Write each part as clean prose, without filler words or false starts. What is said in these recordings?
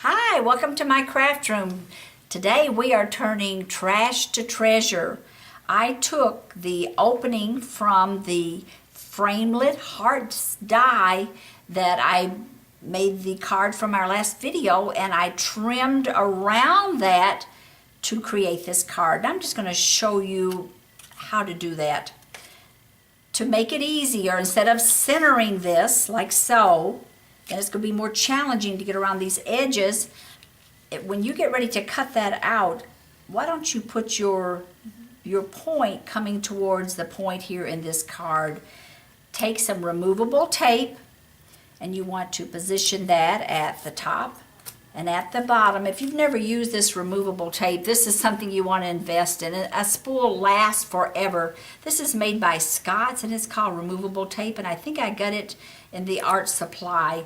Hi, welcome to my craft room. Today we are turning trash to treasure. I took the opening from the framelit hearts die that I made the card from our last video, and I trimmed around that to create this card. I'm just going to show you how to do that. To make it easier, instead of centering this like so, and it's going to be more challenging to get around these edges. When you get ready to cut that out, why don't you put your point coming towards the point here in this card. Take some removable tape, and you want to position that at the top and at the bottom. If you've never used this removable tape, this is something you want to invest in. A spool lasts forever. This is made by Scott's, and it's called removable tape, and I think I got it in the art supply.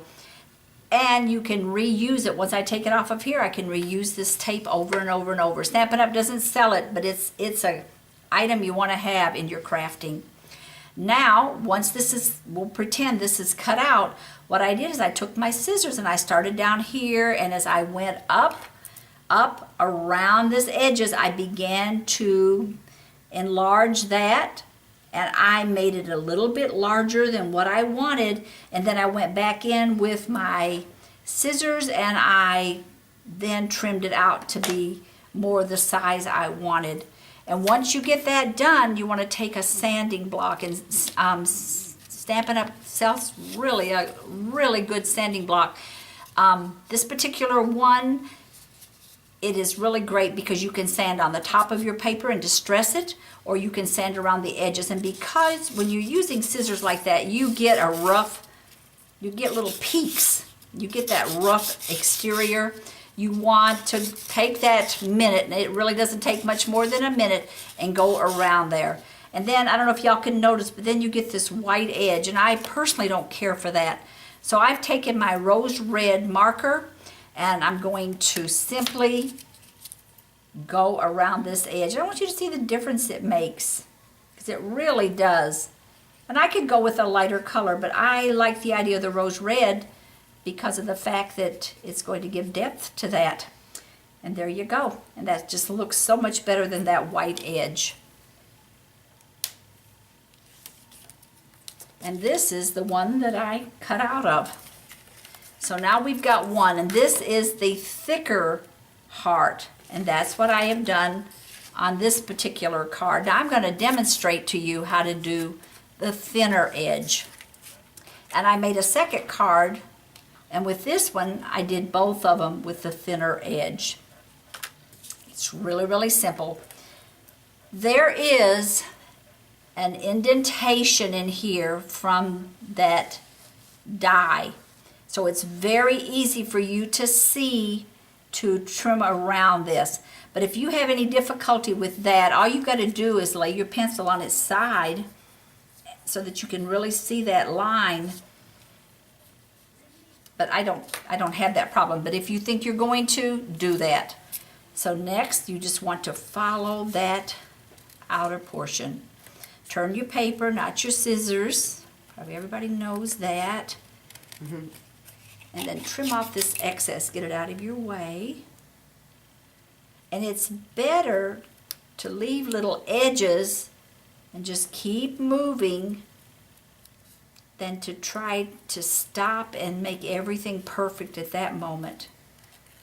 And you can reuse it. Once I take it off of here, I can reuse this tape over and over and over. Stampin' Up! Doesn't sell it, but it's an item you want to have in your crafting. Now, once this is, we'll pretend this is cut out, what I did is I took my scissors and I started down here, and as I went up around this edges, I began to enlarge that, and I made it a little bit larger than what I wanted, and then I went back in with my scissors and I then trimmed it out to be more the size I wanted. And once you get that done, you want to take a sanding block, and Stampin' Up! Sells really a really good sanding block. This particular one, it is really great because you can sand on the top of your paper and distress it, or you can sand around the edges. And because when you're using scissors like that, you get you get little peaks. You get that rough exterior. You want to take that minute, and it really doesn't take much more than a minute, and go around there. And then, I don't know if y'all can notice, but then you get this white edge, and I personally don't care for that. So I've taken my rose red marker, and I'm going to simply go around this edge. I want you to see the difference it makes, because it really does. And I could go with a lighter color, but I like the idea of the rose red because of the fact that it's going to give depth to that. And there you go. And that just looks so much better than that white edge. And this is the one that I cut out of. So now we've got one, and this is the thicker heart, and that's what I have done on this particular card. Now I'm going to demonstrate to you how to do the thinner edge. And I made a second card, and with this one I did both of them with the thinner edge. It's really, really simple. There is an indentation in here from that die. So it's very easy for you to see to trim around this. But if you have any difficulty with that, all you've got to do is lay your pencil on its side so that you can really see that line. But I don't have that problem. But if you think you're going to, do that. So next, you just want to follow that outer portion. Turn your paper, not your scissors. Probably everybody knows that. And then trim off this excess, get it out of your way. And it's better to leave little edges and just keep moving than to try to stop and make everything perfect at that moment.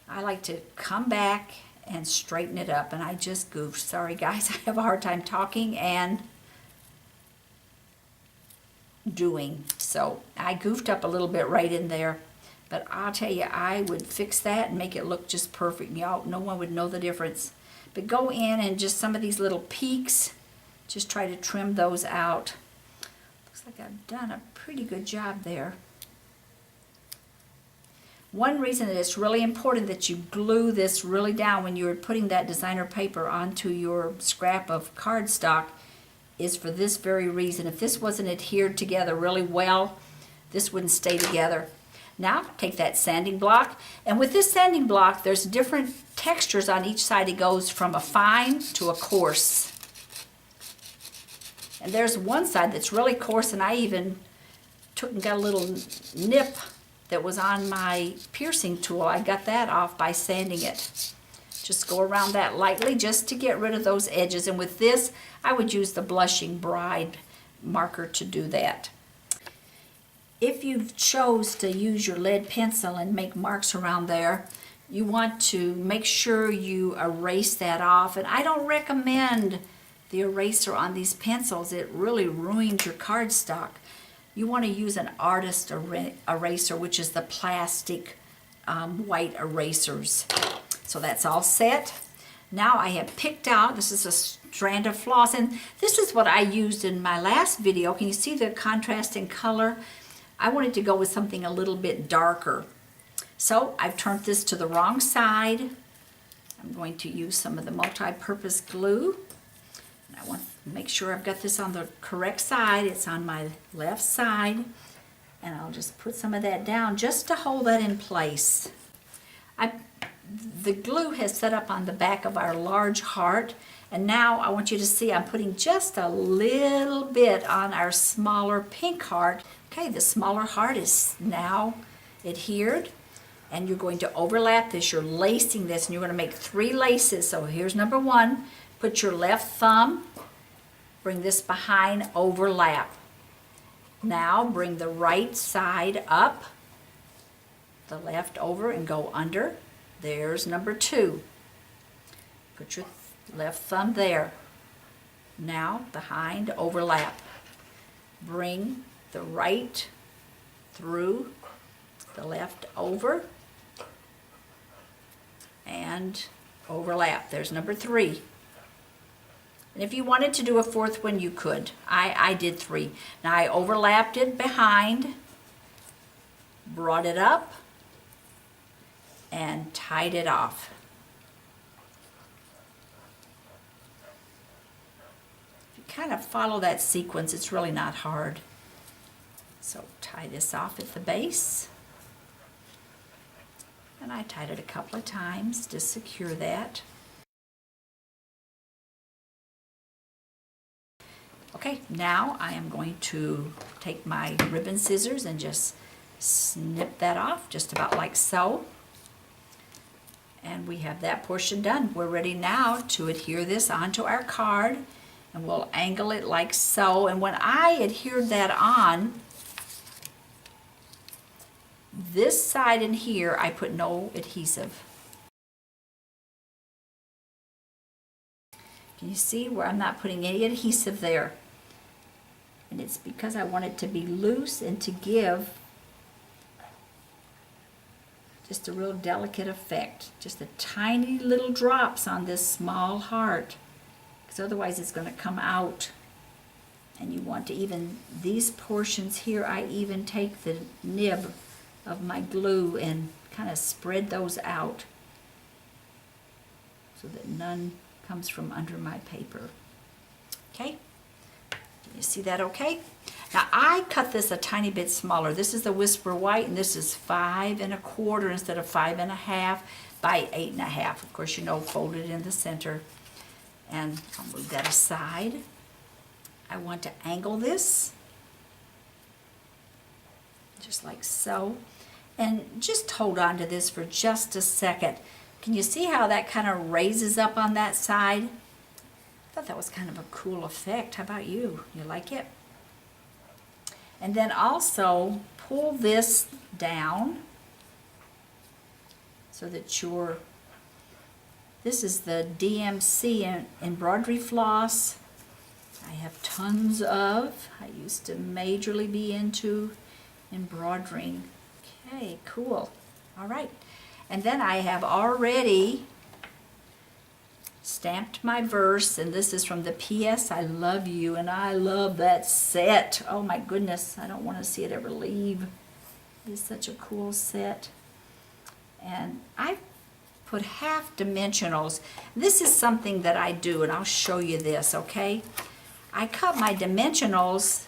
I like to come back and straighten it up, and I just goofed. Sorry guys, I have a hard time talking and doing. So I goofed up a little bit right in there. But I'll tell you, I would fix that and make it look just perfect. Y'all, no one would know the difference. But go in and just some of these little peaks, just try to trim those out. Looks like I've done a pretty good job there. One reason that it's really important that you glue this really down when you're putting that designer paper onto your scrap of cardstock is for this very reason. If this wasn't adhered together really well, this wouldn't stay together. Now take that sanding block, and with this sanding block there's different textures on each side. It goes from a fine to a coarse. And there's one side that's really coarse, and I even took and got a little nip that was on my piercing tool. I got that off by sanding it. Just go around that lightly just to get rid of those edges. And with this, I would use the Blushing Bride marker to do that. If you chose to use your lead pencil and make marks around there, you want to make sure you erase that off. And I don't recommend the eraser on these pencils. It really ruins your cardstock. You want to use an artist eraser, which is the plastic white erasers. So that's all set. Now I have picked out, this is a strand of floss, and this is what I used in my last video. Can you see the contrast in color? I wanted to go with something a little bit darker. So I've turned this to the wrong side. I'm going to use some of the multi-purpose glue. And I want to make sure I've got this on the correct side. It's on my left side. And I'll just put some of that down just to hold that in place. The glue has set up on the back of our large heart. And now I want you to see I'm putting just a little bit on our smaller pink heart. Okay, the smaller heart is now adhered. And you're going to overlap this. You're lacing this, and you're going to make 3 laces. So here's number 1. Put your left thumb, bring this behind, overlap. Now bring the right side up, the left over, and go under. There's number 2. Put your left thumb there. Now behind, overlap. Bring the right through, the left over, and overlap. There's number 3. And if you wanted to do a 4th one, you could. I did 3. Now I overlapped it behind, brought it up, and tied it off. If you kind of follow that sequence, it's really not hard. So tie this off at the base. And I tied it a couple of times to secure that. Okay, now I am going to take my ribbon scissors and just snip that off, just about like so. And we have that portion done. We're ready now to adhere this onto our card, and we'll angle it like so. And when I adhered that on, this side in here, I put no adhesive. Can you see where I'm not putting any adhesive there? And it's because I want it to be loose and to give just a real delicate effect. Just the tiny little drops on this small heart, because otherwise it's going to come out. And you want to even, these portions here, I even take the nib of my glue and kind of spread those out so that none comes from under my paper. Okay? You see that okay? Now I cut this a tiny bit smaller. This is the Whisper White, and this is 5 1/4 instead of 5 1/2 by 8 1/2. Of course, you know, folded in the center. And I'll move that aside. I want to angle this just like so. And just hold on to this for just a second. Can you see how that kind of raises up on that side? I thought that was kind of a cool effect. How about you? You like it? And then also pull this down so that this is the DMC embroidery floss. I have tons of. I used to majorly be into embroidering. Okay, cool. All right. And then I have already stamped my verse, and this is from the P.S. I Love You, and I love that set. Oh my goodness, I don't want to see it ever leave. It's such a cool set. And I put half dimensionals. This is something that I do, and I'll show you this, okay? I cut my dimensionals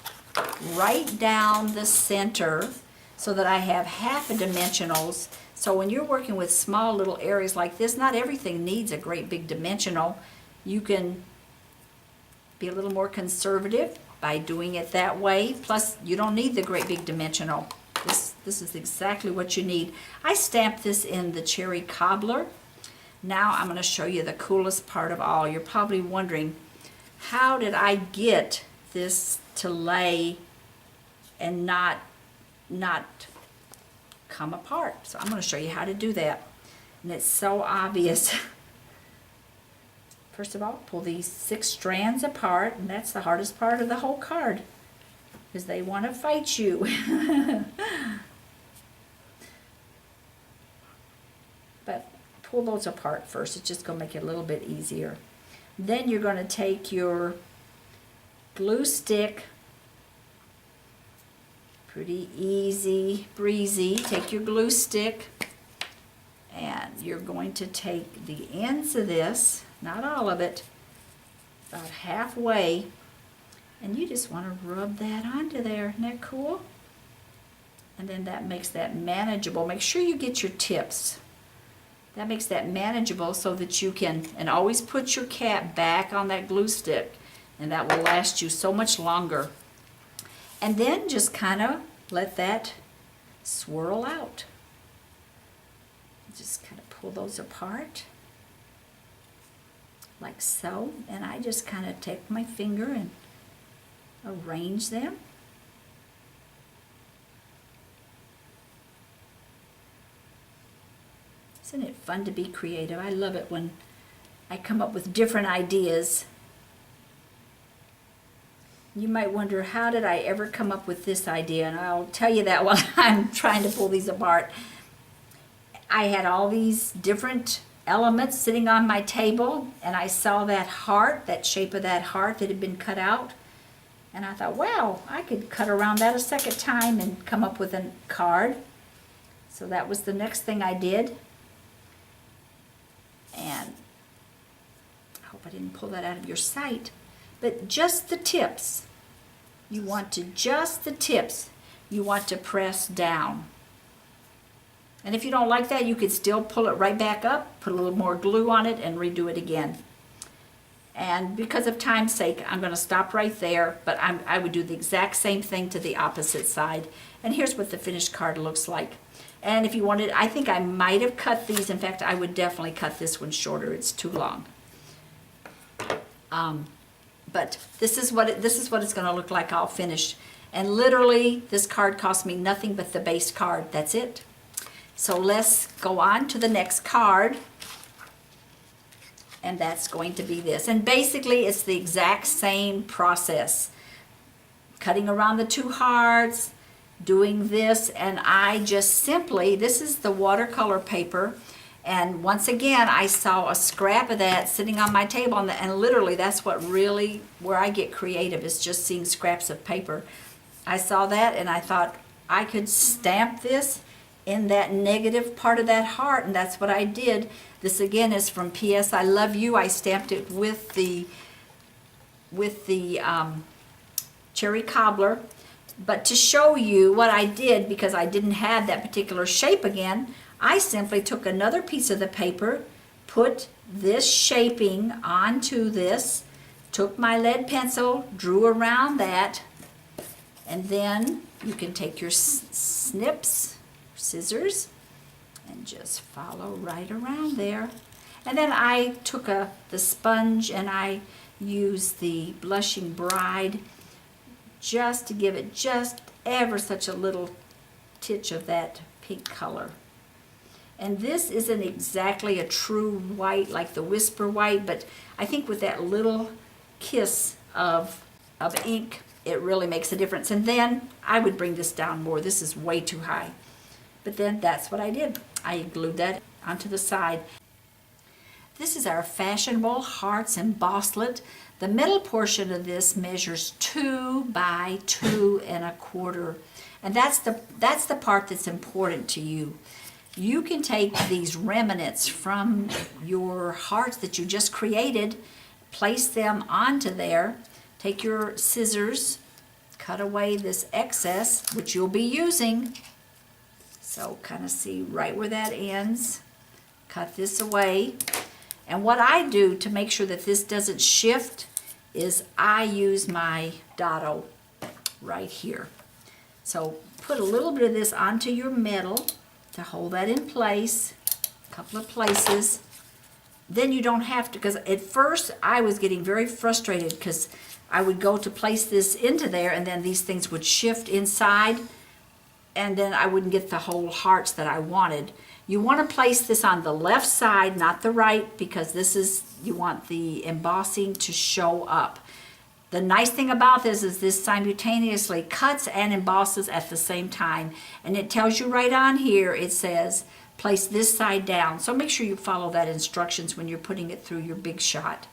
right down the center so that I have half a dimensionals. So when you're working with small little areas like this, not everything needs a great big dimensional. You can be a little more conservative by doing it that way. Plus, you don't need the great big dimensional. This This is exactly what you need. I stamped this in the cherry cobbler. Now I'm going to show you the coolest part of all. You're probably wondering, how did I get this to lay and not come apart? So I'm going to show you how to do that. And it's so obvious. First of all, pull these 6 strands apart, and that's the hardest part of the whole card, because they want to fight you. But pull those apart first. It's just going to make it a little bit easier. Then you're going to take your glue stick, pretty easy breezy. Take your glue stick, and you're going to take the ends of this, not all of it, about halfway, and you just want to rub that onto there. Isn't that cool? And then that makes that manageable. Make sure you get your tips. That makes that manageable so that you can, and always put your cap back on that glue stick, and that will last you so much longer. And then just kind of let that swirl out. Just kind of pull those apart like so, and I just kind of take my finger and arrange them. Isn't it fun to be creative? I love it when I come up with different ideas. You might wonder, how did I ever come up with this idea? And I'll tell you that while I'm trying to pull these apart. I had all these different elements sitting on my table, and I saw that heart, that shape of that heart that had been cut out, and I thought, wow, I could cut around that a second time and come up with a card. So that was the next thing I did. And I hope I didn't pull that out of your sight, but just the tips. You want to, just the tips, you want to press down. And if you don't like that, you could still pull it right back up, put a little more glue on it, and redo it again. And because of time's sake, I'm going to stop right there, but I would do the exact same thing to the opposite side. And here's what the finished card looks like. And if you wanted, I think I might have cut these. In fact, I would definitely cut this one shorter. It's too long. But this is what it's going to look like all finished. And literally, this card cost me nothing but the base card. That's it. So let's go on to the next card. And that's going to be this. And basically, it's the exact same process. Cutting around the 2 hearts, doing this, and I just simply, this is the watercolor paper, and once again I saw a scrap of that sitting on my table, and literally that's what really, where I get creative, is just seeing scraps of paper. I saw that and I thought I could stamp this in that negative part of that heart, and that's what I did. This again is from P.S. I Love You. I stamped it with the cherry cobbler. But to show you what I did, because I didn't have that particular shape again, I simply took another piece of the paper, put this shaping onto this, took my lead pencil, drew around that, and then you can take your snips, scissors, and just follow right around there. And then I took the sponge and I used the Blushing Bride just to give it just ever such a little titch of that pink color. And this isn't exactly a true white like the Whisper White, but I think with that little kiss of ink, it really makes a difference. And then I would bring this down more. This is way too high. But then that's what I did. I glued that onto the side. This is our fashionable hearts embosslet. The middle portion of this measures 2 by 2 1/4. And that's the part that's important to you. You can take these remnants from your hearts that you just created, place them onto there, take your scissors, cut away this excess, which you'll be using. So kind of see right where that ends. Cut this away. And what I do to make sure that this doesn't shift is I use my dado right here. So put a little bit of this onto your metal to hold that in place, a couple of places. Then you don't have to, because at first I was getting very frustrated because I would go to place this into there and then these things would shift inside and then I wouldn't get the whole hearts that I wanted. You want to place this on the left side, not the right, because this is, you want the embossing to show up. The nice thing about this is this simultaneously cuts and embosses at the same time. And it tells you right on here, it says, place this side down. So make sure you follow that instructions when you're putting it through your big shot.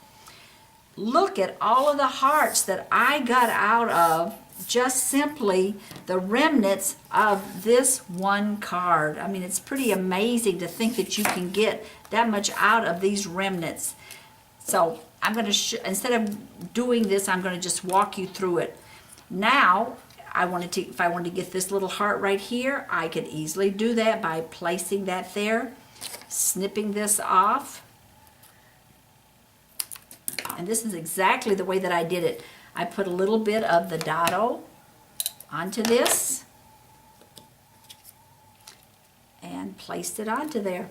Look at all of the hearts that I got out of just simply the remnants of this one card. I mean, it's pretty amazing to think that you can get that much out of these remnants. So I'm going to, instead of doing this, I'm going to just walk you through it. Now, if I wanted to get this little heart right here, I could easily do that by placing that there, snipping this off. And this is exactly the way that I did it. I put a little bit of the dado onto this and placed it onto there.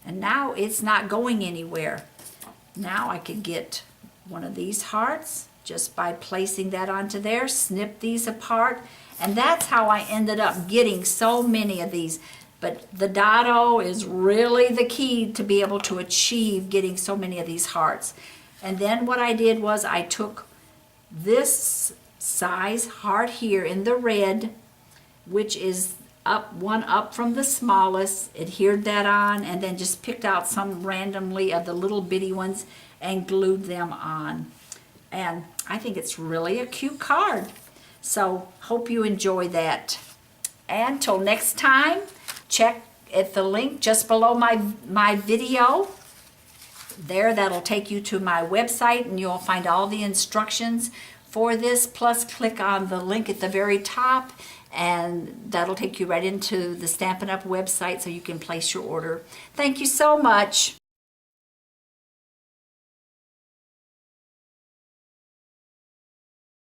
And now it's not going anywhere. Now I could get one of these hearts just by placing that onto there, snip these apart, and that's how I ended up getting so many of these. But the dado is really the key to be able to achieve getting so many of these hearts. And then what I did was I took this size heart here in the red, which is one up from the smallest, adhered that on, and then just picked out some randomly of the little bitty ones and glued them on. And I think it's really a cute card. So hope you enjoy that. And till next time, check at the link just below my video. There, that'll take you to my website and you'll find all the instructions for this, plus click on the link at the very top and that'll take you right into the Stampin' Up! Website so you can place your order. Thank you so much.